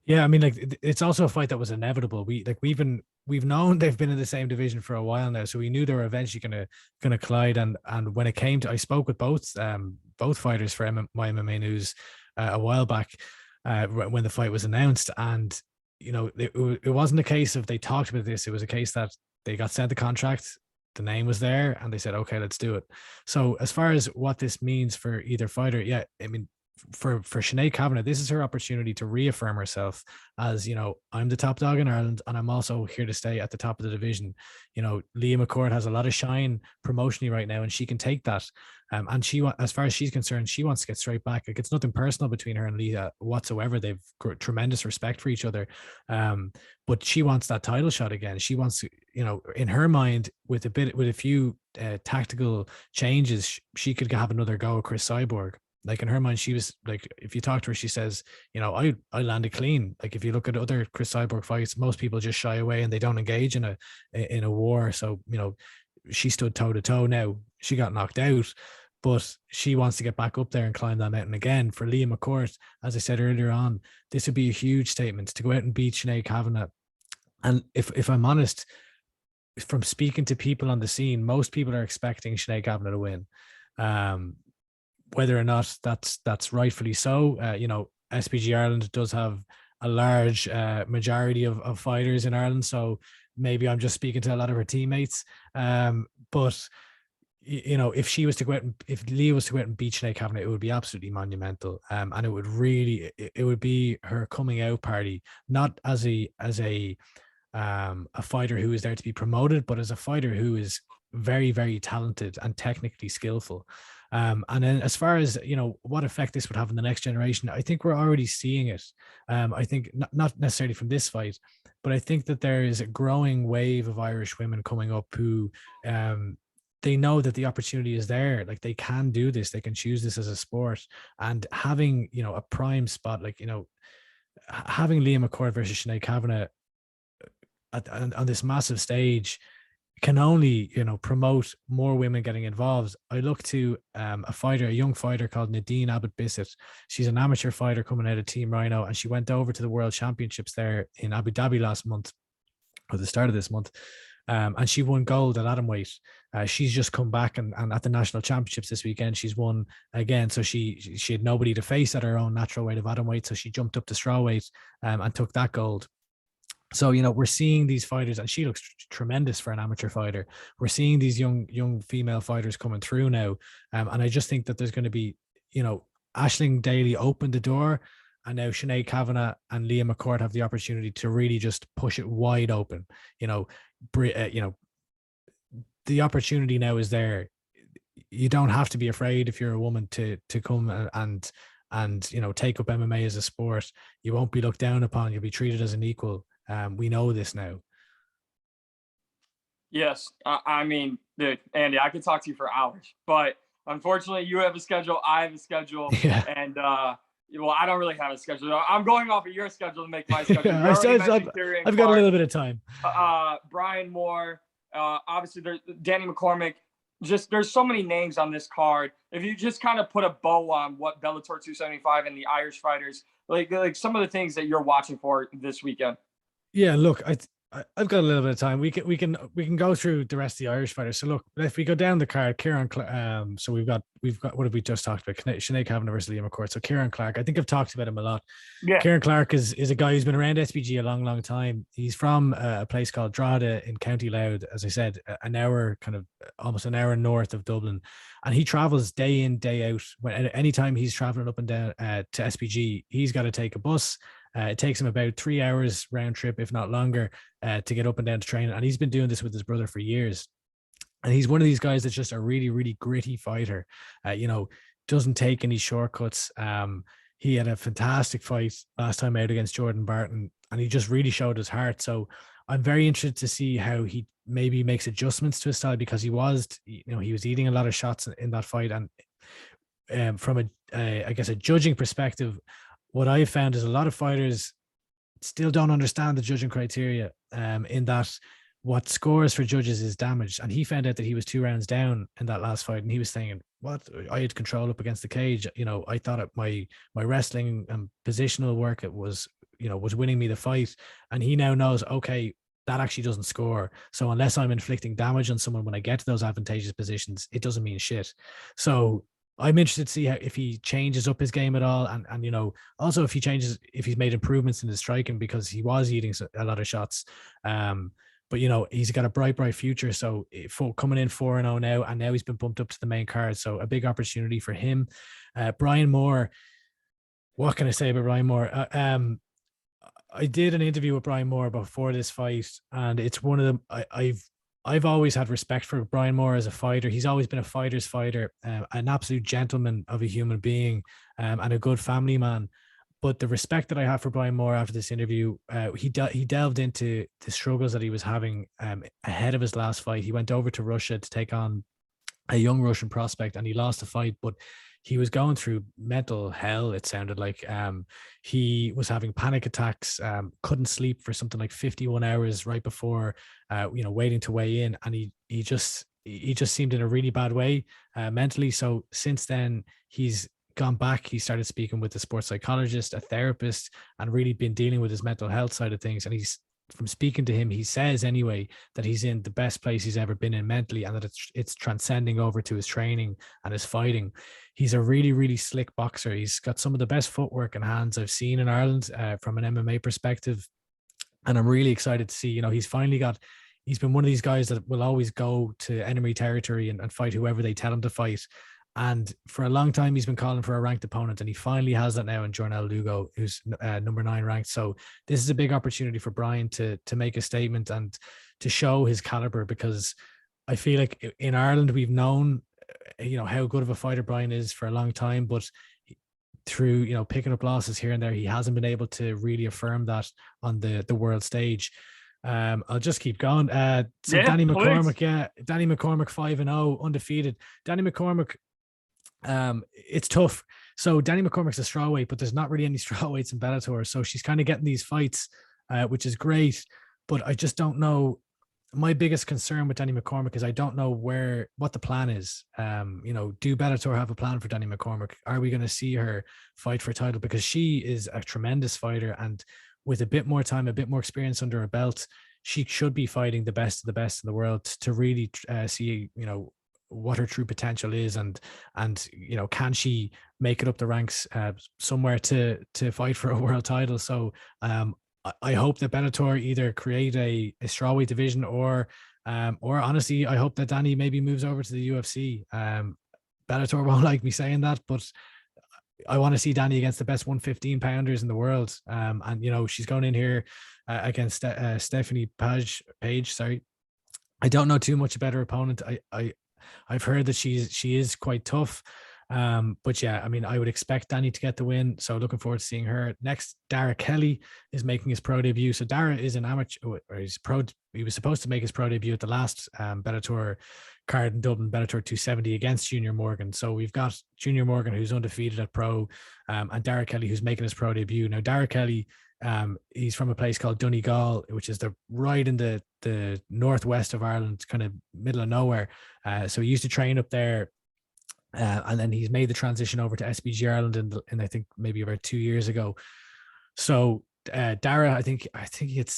Yeah, I mean, like, it's also a fight that was inevitable. We've known they've been in the same division for a while now, so we knew they were eventually gonna collide. And when it came to, I spoke with both fighters for my MMA News a while back when the fight was announced, and it wasn't a case of they talked about this. It was a case that they got sent the contract, the name was there, and they said, okay, let's do it. So as far as what this means for either fighter, yeah, I mean, for Sinead Kavanagh, this is her opportunity to reaffirm herself as, I'm the top dog in Ireland, and I'm also here to stay at the top of the division. Leah McCourt has a lot of shine promotionally right now, and she can take that. And as far as she's concerned, she wants to get straight back. Like, it's nothing personal between her and Leah whatsoever. They've got tremendous respect for each other. But she wants that title shot again. She wants to, in her mind, with a few tactical changes, she could have another go at Chris Cyborg. Like, in her mind, she was like, if you talk to her, she says, I landed clean. Like, if you look at other Chris Cyborg fights, most people just shy away and they don't engage in a war. So, she stood toe to toe. Now she got knocked out, but she wants to get back up there and climb that mountain again. For Leah McCourt, as I said earlier on, this would be a huge statement to go out and beat Sinead Kavanagh. And if I'm honest, from speaking to people on the scene, most people are expecting Sinead Kavanagh to win. Whether or not that's rightfully so, SBG Ireland does have a large majority of fighters in Ireland, so maybe I'm just speaking to a lot of her teammates. But if Leah was to go out and beat Sinead Kavanagh, it would be absolutely monumental, and it would be her coming out party, not as a fighter who is there to be promoted, but as a fighter who is very, very talented and technically skillful. And then as far as, you know, what effect this would have in the next generation, I think we're already seeing it. I think not necessarily from this fight, but I think that there is a growing wave of Irish women coming up who they know that the opportunity is there. Like, they can do this, they can choose this as a sport. And having, you know, a prime spot, like, you know, having Liam McCord versus Sinead Kavanagh on this massive stage can only, you know, promote more women getting involved. I look to a young fighter called Nadine Abbott Bissett. She's an amateur fighter coming out of Team Rhino, and she went over to the World Championships there in Abu Dhabi last month, or the start of this month. And she won gold at atomweight. She's just come back and at the national championships this weekend, she's won again. So she had nobody to face at her own natural weight of atomweight, so she jumped up to strawweight and took that gold. So, you know, we're seeing these fighters, and she looks tremendous for an amateur fighter. We're seeing these young female fighters coming through now. And I just think that there's going to be, you know, Aisling Daly opened the door, and now Sinead Kavanagh and Liam McCord have the opportunity to really just push it wide open. You know, the opportunity now is there. You don't have to be afraid, if you're a woman, to come and you know, take up MMA as a sport. You won't be looked down upon. You'll be treated as an equal. We know this now. Yes. I mean, dude, Andy, I could talk to you for hours, but unfortunately you have a schedule, I have a schedule, Yeah. and well, I don't really have a schedule. I'm going off of your schedule to make my schedule. I've got a little bit of time. Brian Moore, obviously there's Danny McCormick. Just, there's so many names on this card. If you just kind of put a bow on what Bellator 275 and the Irish fighters, like some of the things that you're watching for this weekend. Yeah, look, I've got a little bit of time. We can go through the rest of the Irish fighters. So look, if we go down the card, so we've got what have we just talked about? Sinead Kavanagh versus Liam McCord. So Kieran Clark, I think I've talked about him a lot. Yeah. Kieran Clark is a guy who's been around SBG a long time. He's from a place called Drogheda in County Louth, as I said, almost an hour north of Dublin, and he travels day in, day out. Anytime he's traveling up and down to SBG, he's got to take a bus. It takes him about 3 hours round trip, if not longer, to get up and down to training. And he's been doing this with his brother for years. And he's one of these guys that's just a really, really gritty fighter. You know, doesn't take any shortcuts. He had a fantastic fight last time out against Jordan Barton, and he just really showed his heart. So I'm very interested to see how he maybe makes adjustments to his style, because he was eating a lot of shots in that fight. And from I guess a judging perspective, what I found is a lot of fighters still don't understand the judging criteria, in that what scores for judges is damage. And he found out that he was 2 rounds down in that last fight, and he was saying, what, I had control up against the cage. You know, I thought my wrestling and positional work, it was, you know, was winning me the fight. And he now knows, okay, that actually doesn't score. So unless I'm inflicting damage on someone when I get to those advantageous positions, it doesn't mean shit. So I'm interested to see if he changes up his game at all, and you know, also if he's made improvements in his striking, because he was eating a lot of shots. But you know, he's got a bright future. So coming in 4-0 now, and now he's been bumped up to the main card. So a big opportunity for him. Brian Moore. What can I say about Brian Moore? I did an interview with Brian Moore before this fight, and it's one of them. I've always had respect for Brian Moore as a fighter. He's always been a fighter's fighter, an absolute gentleman of a human being, and a good family man. But the respect that I have for Brian Moore after this interview, he delved into the struggles that he was having ahead of his last fight. He went over to Russia to take on a young Russian prospect, and he lost the fight, but he was going through mental hell. It sounded like he was having panic attacks, couldn't sleep for something like 51 hours right before, waiting to weigh in. And he just seemed in a really bad way mentally. So since then, he's gone back. He started speaking with a sports psychologist, a therapist, and really been dealing with his mental health side of things. And from speaking to him, he says anyway that he's in the best place he's ever been in mentally, and that it's transcending over to his training and his fighting. He's a really, really slick boxer. He's got some of the best footwork and hands I've seen in Ireland from an MMA perspective. And I'm really excited to see, he's been one of these guys that will always go to enemy territory and fight whoever they tell him to fight. And for a long time, he's been calling for a ranked opponent, and he finally has that now in Jornal Lugo, who's number 9 ranked. So this is a big opportunity for Brian to make a statement and to show his caliber, because I feel like in Ireland we've known, how good of a fighter Brian is for a long time, but through picking up losses here and there, he hasn't been able to really affirm that on the world stage. I'll just keep going. So Yeah, Danny please. McCormick, Danny McCormick 5-0 undefeated. Danny McCormick, it's tough. So Danny McCormick's a strawweight, but there's not really any strawweights in Bellator, so she's kind of getting these fights, which is great. But I just don't know. My biggest concern with Danny McCormick is I don't know what the plan is. Do Bellator have a plan for Danny McCormick? Are we going to see her fight for a title? Because she is a tremendous fighter, and with a bit more time, a bit more experience under her belt, she should be fighting the best of the best in the world to really see, what her true potential is, and can she make it up the ranks somewhere to fight for a world title? So I hope that Bellator either create a strawweight division, or honestly, I hope that Danny maybe moves over to the UFC. Bellator won't like me saying that, but I want to see Danny against the best 115 pounders in the world. And she's going in here against Stephanie Page. Sorry, I don't know too much about her opponent. I've heard that she is quite tough. But yeah, I mean, I would expect Danny to get the win. So looking forward to seeing her. Next, Derrick Kelly is making his pro debut. So Derrick is an amateur, or he was supposed to make his pro debut at the last Bellator card in Dublin, Bellator 270 against Junior Morgan. So we've got Junior Morgan, who's undefeated at pro, and Derrick Kelly, who's making his pro debut. Now, Derrick Kelly, he's from a place called Donegal, which is right in the northwest of Ireland, kind of middle of nowhere. So he used to train up there. And then he's made the transition over to SBG Ireland in I think maybe about 2 years ago. So Dara, I think he had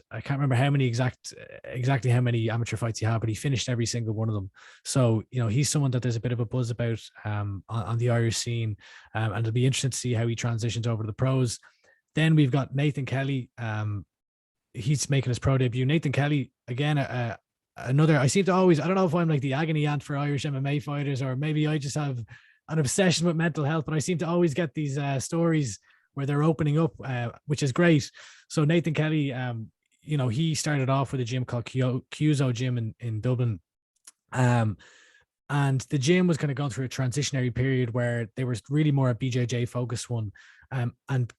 I can't remember how many exactly how many amateur fights he had, but he finished every single one of them. So he's someone that there's a bit of a buzz about on the Irish scene, and it'll be interesting to see how he transitions over to the pros. Then we've got Nathan Kelly. He's making his pro debut. Nathan Kelly, again, another, I seem to always, I don't know if I'm like the agony aunt for Irish MMA fighters, or maybe I just have an obsession with mental health, but I seem to always get these stories where they're opening up, which is great. So Nathan Kelly, he started off with a gym called Cuso Gym in Dublin. And the gym was kind of going through a transitionary period where they were really more a BJJ focused one. And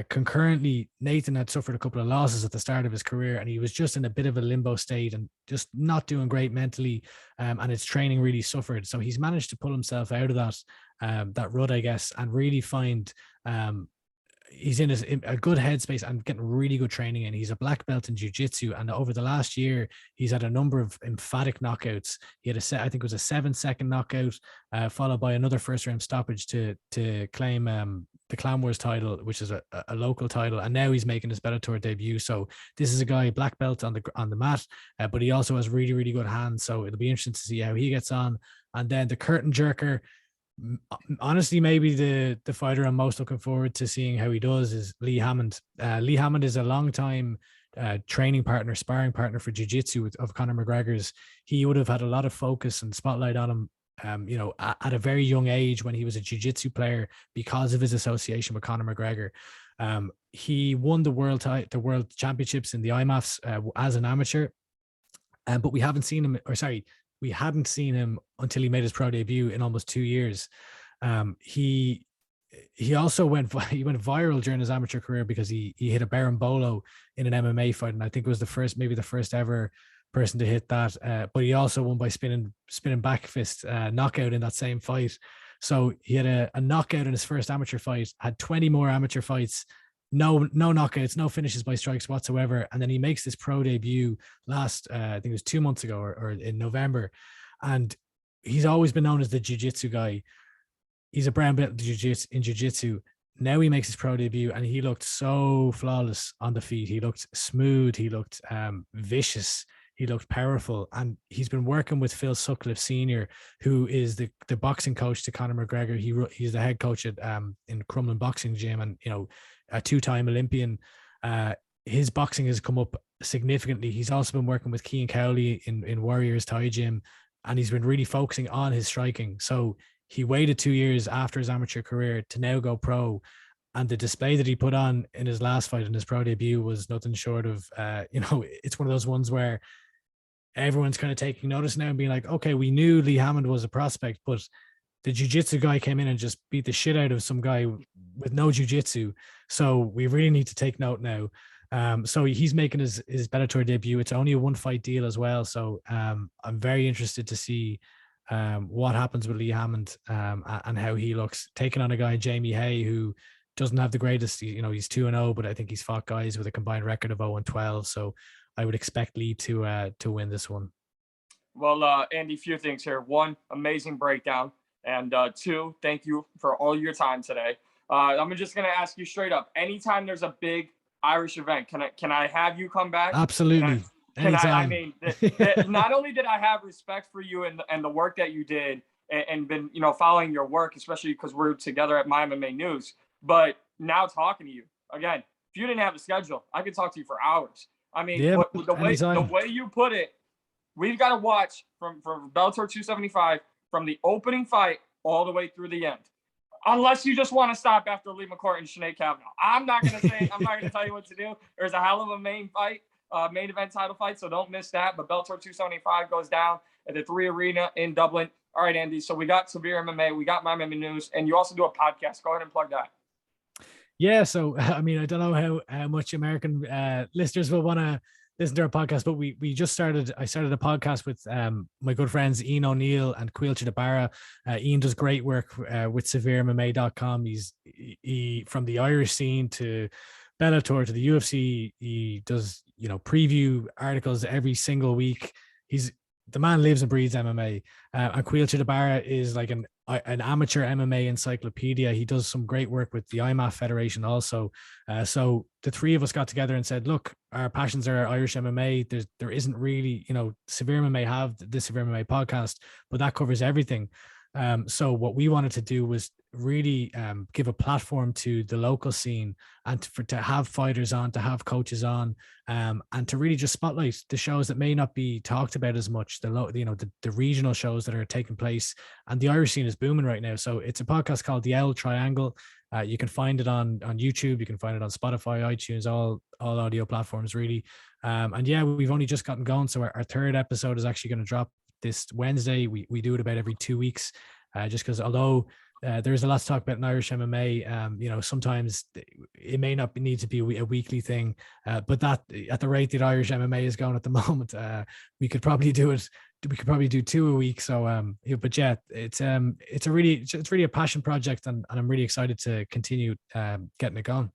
concurrently, Nathan had suffered a couple of losses at the start of his career, and he was just in a bit of a limbo state and just not doing great mentally. And his training really suffered. So he's managed to pull himself out of that rut, I guess, and really find he's in a good headspace and getting really good training. And he's a black belt in jiu-jitsu. And over the last year, he's had a number of emphatic knockouts. He had I think it was a 7-second knockout, followed by another first round stoppage to claim the Clan Wars title, which is a local title. And now he's making his Bellator debut. So this is a guy, black belt on the mat, but he also has really, really good hands. So it'll be interesting to see how he gets on. And then the curtain jerker, honestly, maybe the fighter I'm most looking forward to seeing how he does is Lee Hammond. Lee Hammond is a long time training partner, sparring partner for jiu-jitsu of Conor McGregor's. He would have had a lot of focus and spotlight on him at a very young age when he was a jiu-jitsu player because of his association with Conor McGregor. He won the world championships in the IMAFs as an amateur, but we hadn't seen him until he made his pro debut in almost 2 years. He also went viral during his amateur career because he hit a Berimbolo in an MMA fight, and I think it was the first ever person to hit that. But he also won by spinning back fist knockout in that same fight. So he had a knockout in his first amateur fight, had 20 more amateur fights, no knockouts, no finishes by strikes whatsoever. And then he makes this pro debut last, I think it was 2 months ago or in November. And he's always been known as the jiu-jitsu guy. He's a brown belt in jiu-jitsu. Now he makes his pro debut and he looked so flawless on the feet. He looked smooth. He looked vicious. He looked powerful. And he's been working with Phil Sutcliffe Sr., who is the boxing coach to Conor McGregor. He's the head coach at in Crumlin Boxing Gym, and a 2-time Olympian. His boxing has come up significantly. He's also been working with Cian Cowley in Warriors Thai Gym, and he's been really focusing on his striking. So he waited 2 years after his amateur career to now go pro. And the display that he put on in his last fight in his pro debut was nothing short of, it's one of those ones where everyone's kind of taking notice now and being like, okay, we knew Lee Hammond was a prospect, but the jiu-jitsu guy came in and just beat the shit out of some guy with no jiu-jitsu. So we really need to take note now. So he's making his Bellator debut. It's only a 1-fight deal as well. So I'm very interested to see what happens with Lee Hammond and how he looks, taking on a guy, Jamie Hay, who doesn't have the greatest, he's 2-0, but I think he's fought guys with a combined record of 0-12. So I would expect Lee to win this one. Well, Andy, few things here. One, amazing breakdown. And two, thank you for all your time today. I'm just going to ask you straight up. Anytime there's a big Irish event, can I have you come back? Absolutely. Anytime. Not only did I have respect for you and the work that you did and been, following your work, especially because we're together at My MMA News, but now talking to you again, if you didn't have a schedule, I could talk to you for hours. I mean, yeah, the way you put it, we've got to watch from Bellator 275 from the opening fight all the way through the end. Unless you just want to stop after Lee McCourt and Sinead Kavanaugh. I'm not going to tell you what to do. There's a hell of a main event title fight, so don't miss that. But Bellator 275 goes down at the 3 Arena in Dublin. All right, Andy. So we got Severe MMA, we got My MMA News, and you also do a podcast. Go ahead and plug that. Yeah, so I mean, I don't know how much American listeners will want to listen to our podcast, but I started a podcast with my good friends Ian O'Neill and Quilcha Dabara. Ian does great work with severemma.com. He from the Irish scene to Bellator to the UFC. He does, preview articles every single week. The man lives and breathes MMA. And Quilcha Dabara is like an amateur MMA encyclopedia. He does some great work with the IMAF Federation also. So the three of us got together and said, look, our passions are Irish MMA. There isn't really, Severe MMA have the Severe MMA podcast, but that covers everything. So what we wanted to do was really give a platform to the local scene and to have fighters on, to have coaches on, and to really just spotlight the shows that may not be talked about as much, the regional shows that are taking place. And the Irish scene is booming right now. So it's a podcast called The L Triangle. You can find it on YouTube. You can find it on Spotify, iTunes, all audio platforms really. And yeah, we've only just gotten going. So our third episode is actually going to drop this Wednesday. We do it about every 2 weeks, just because although there's a lot to talk about in Irish MMA, sometimes it may not need to be a weekly thing, but that at the rate that Irish MMA is going at the moment, we could probably do it. We could probably do 2 a week. So, but yeah, it's really a passion project, and I'm really excited to continue getting it going.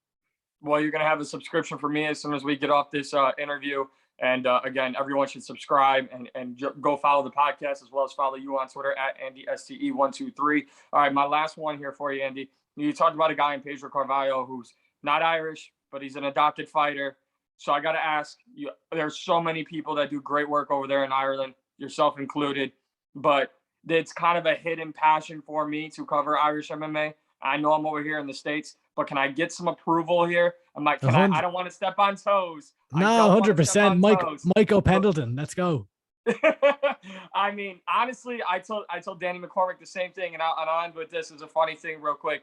Well, you're going to have a subscription for me as soon as we get off this interview. And again, everyone should subscribe and go follow the podcast, as well as follow you on Twitter at AndySTE123. All right, my last one here for you, Andy. You talked about a guy in Pedro Carvalho who's not Irish, but he's an adopted fighter. So I got to ask you, there's so many people that do great work over there in Ireland, yourself included, but it's kind of a hidden passion for me to cover Irish MMA. I know I'm over here in the States, but can I get some approval here? I'm like, I don't want to step on toes. No, 100%. Michael Pendleton, let's go. I mean, honestly, I told Danny McCormick the same thing, and I'll end with this as a funny thing real quick.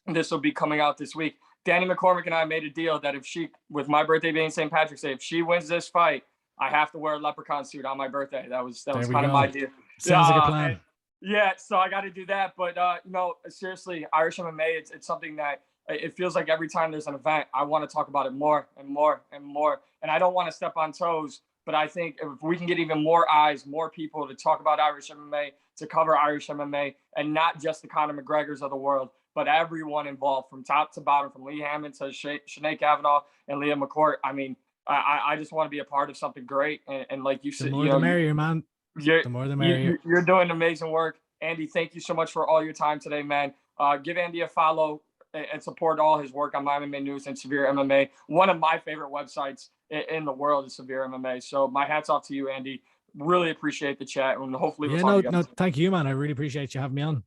This will be coming out this week. Danny McCormick and I made a deal that if she, with my birthday being St. Patrick's Day, if she wins this fight, I have to wear a leprechaun suit on my birthday. That was kind of my deal. Sounds like a plan. Yeah, so I got to do that. But, seriously, Irish MMA, it's something that it feels like every time there's an event, I want to talk about it more and more and more. And I don't want to step on toes, but I think if we can get even more eyes, more people to talk about Irish MMA, to cover Irish MMA, and not just the Conor McGregors of the world, but everyone involved from top to bottom, from Lee Hammond to Sinead Kavanaugh and Leah McCourt. I mean, I just want to be a part of something great. And like you said, the more the merrier, man. The more the merrier. You're doing amazing work. Andy, thank you so much for all your time today, man. Give Andy a follow and support all his work on My MMA News and Severe MMA. One of my favorite websites in the world is Severe MMA. So my hat's off to you, Andy. Really appreciate the chat, and hopefully we'll talk again. Thank you, man. I really appreciate you having me on.